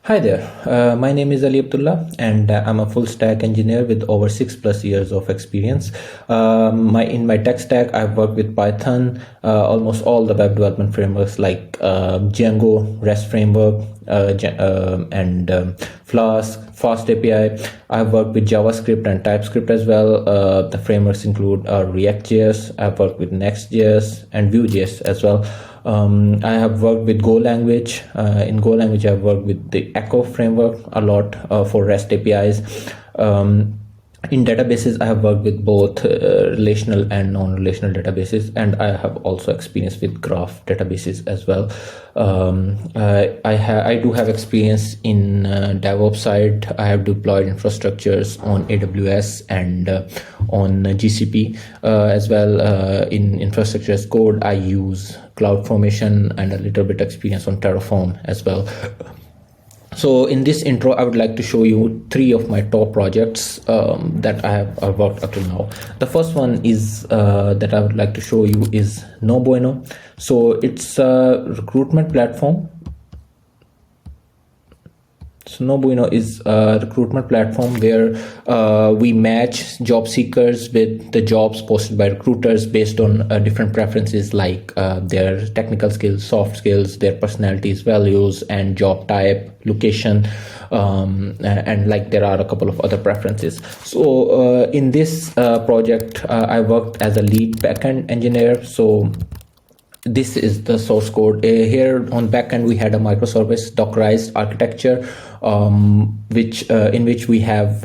Hi there, my name is Ali Abdullah and I'm a full stack engineer with over 6+ years of experience. In my tech stack, I've worked with Python, almost all the web development frameworks like Django, REST framework, and Flask, Fast API. I've worked with JavaScript and TypeScript as well. The frameworks include React.js, I've worked with Next.js and Vue.js as well. I have worked with Go language. In Go language, I've worked with the Echo framework a lot for REST APIs. In databases, I have worked with both relational and non-relational databases, and I have also experience with graph databases as well. I do have experience in DevOps side. I have deployed infrastructures on AWS and on GCP as well. In infrastructure as code, I use CloudFormation and a little bit experience on Terraform as well. So in this intro, I would like to show you 3 of my top projects that I have worked up to now. The first one is that I would like to show you is NoBueno. So it's a recruitment platform. So NoBueno is a recruitment platform where we match job seekers with the jobs posted by recruiters based on different preferences like their technical skills, soft skills, their personalities, values, and job type, location, and like there are a couple of other preferences. So in this project, I worked as a lead backend engineer. So this is the source code. Here on backend we had a microservice Dockerized architecture, in which we have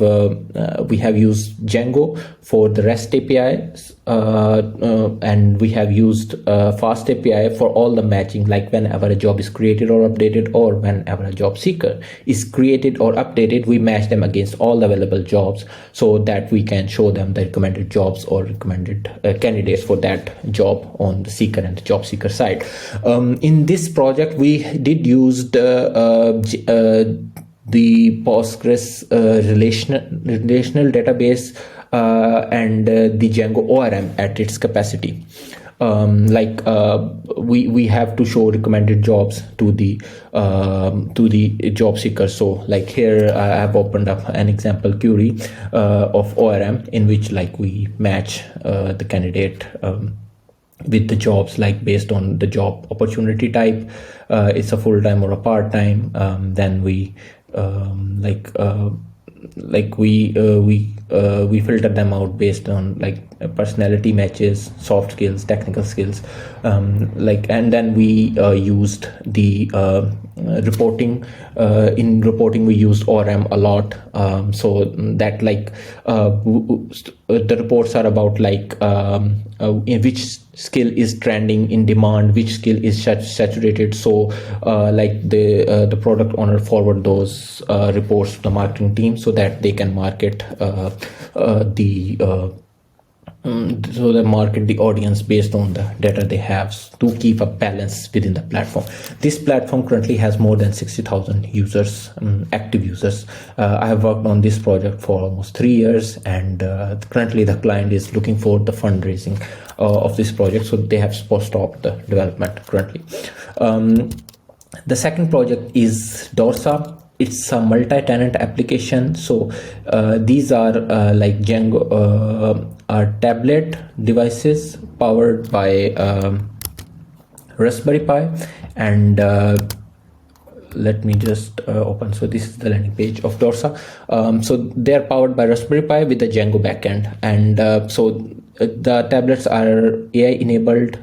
used Django for the REST APIs, and we have used Fast API for all the matching, like whenever a job is created or updated, or whenever a job seeker is created or updated, we match them against all the available jobs so that we can show them the recommended jobs or recommended candidates for that job on the seeker and the job seeker side. In this project, we did use the Postgres relational database and the Django ORM at its capacity. We have to show recommended jobs to the job seeker. So like here I have opened up an example query of ORM in which like we match the candidate with the jobs like based on the job opportunity type. It's a full-time or a part-time. Then we we filter them out based on like personality matches, soft skills, technical skills, and then we used the reporting. In reporting we used ORM a lot, so that like the reports are about like in which skill is trending in demand, which skill is saturated. So like the product owner forward those reports to the marketing team so that they can market the audience based on the data they have to keep a balance within the platform. This platform currently has more than 60,000 users, active users. I have worked on this project for almost 3 years, and currently the client is looking for the fundraising of this project, so they have stopped the development currently. The second project is Dorsa. It's a multi-tenant application. So these are like Django are tablet devices powered by Raspberry Pi, and let me just open. So this is the landing page of Dorsa. So they are powered by Raspberry Pi with the Django backend, and so the tablets are AI enabled,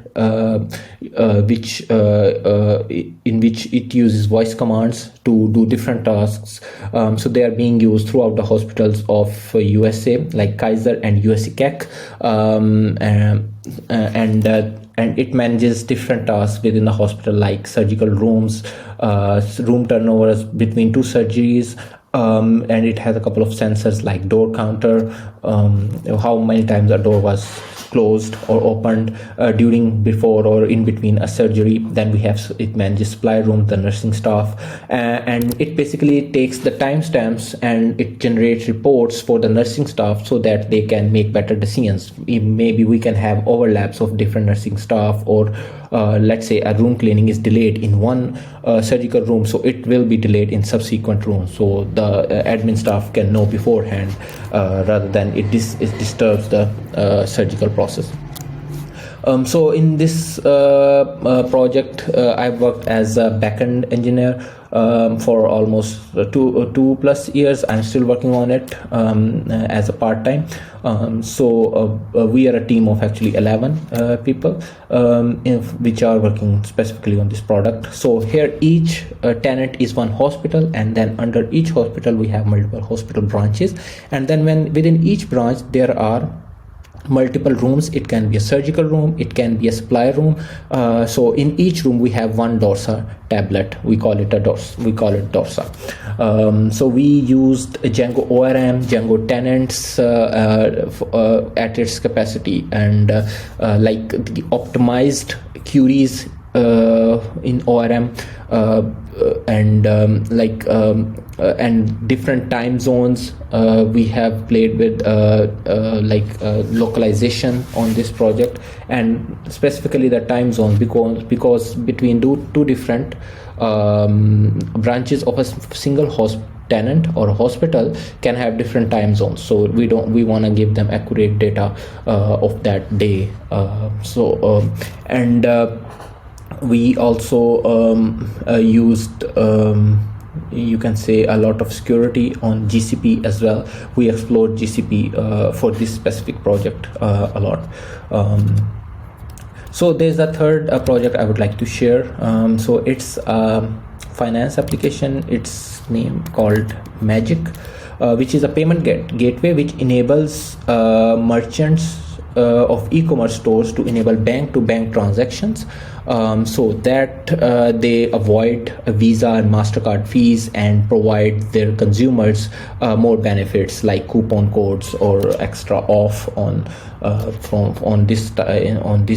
in which it uses voice commands to do different tasks. So they are being used throughout the hospitals of USA, like Kaiser and USC and it manages different tasks within the hospital, like surgical rooms, room turnovers between 2 surgeries, and it has a couple of sensors like door counter, how many times a door was closed or opened during, before, or in between a surgery. Then we have it manages supply room, the nursing staff, and it basically takes the timestamps and it generates reports for the nursing staff so that they can make better decisions. Maybe we can have overlaps of different nursing staff, or let's say a room cleaning is delayed in one surgical room, so it will be delayed in subsequent rooms, so the admin staff can know beforehand, rather than it disturbs the surgical process. So in this project, I've worked as a backend engineer for almost 2+ years. I'm still working on it as a part-time. We are a team of actually 11 people, which are working specifically on this product. So here each tenant is one hospital, and then under each hospital we have multiple hospital branches, and then within each branch there are multiple rooms. It can be a surgical room, it can be a supply room. So in each room we have one Dorsa tablet. We call it Dorsa. So we used Django ORM, Django tenants at its capacity, and like the optimized queries in ORM, and different time zones. We have played with localization on this project, and specifically the time zone, because between two different branches of a single tenant or a hospital can have different time zones, so we want to give them accurate data of that day. We also used you can say a lot of security on GCP as well. We explored GCP for this specific project a lot. So there's a third project I would like to share. So it's a finance application. It's named called Magic, which is a payment gateway which enables merchants of e-commerce stores to enable bank-to-bank transactions, so that they avoid Visa and MasterCard fees and provide their consumers more benefits like coupon codes or extra off on this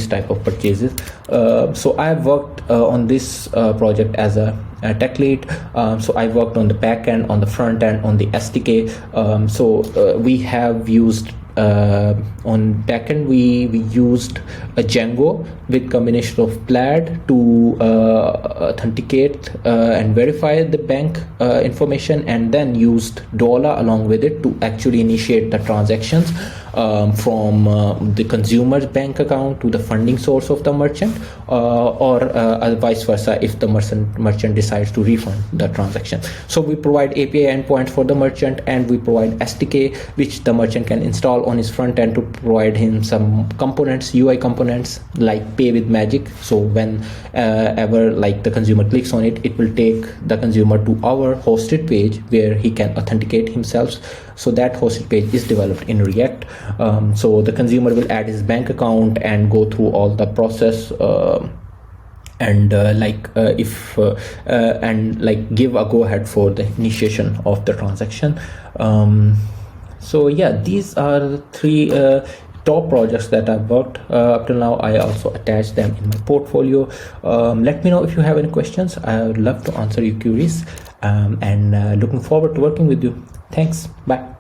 type of purchases. So I've worked on this project as a tech lead. So I worked on the back end, on the front end, on the SDK. We have used on backend we used a Django with combination of Plaid to authenticate and verify the bank information, and then used Dola along with it to actually initiate the transactions from the consumer's bank account to the funding source of the merchant, or vice versa if the merchant decides to refund the transaction. So we provide API endpoints for the merchant, and we provide SDK which the merchant can install on his front end to provide him some components, UI components like Pay with Magic. So whenever like the consumer clicks on it, it will take the consumer to our hosted page where he can authenticate himself. So that hosted page is developed in React. So the consumer will add his bank account and go through all the process, and give a go ahead for the initiation of the transaction. So yeah, these are the three top projects that I've worked up till now. I also attached them in my portfolio. Let me know if you have any questions. I would love to answer your queries, and looking forward to working with you. Thanks. Bye.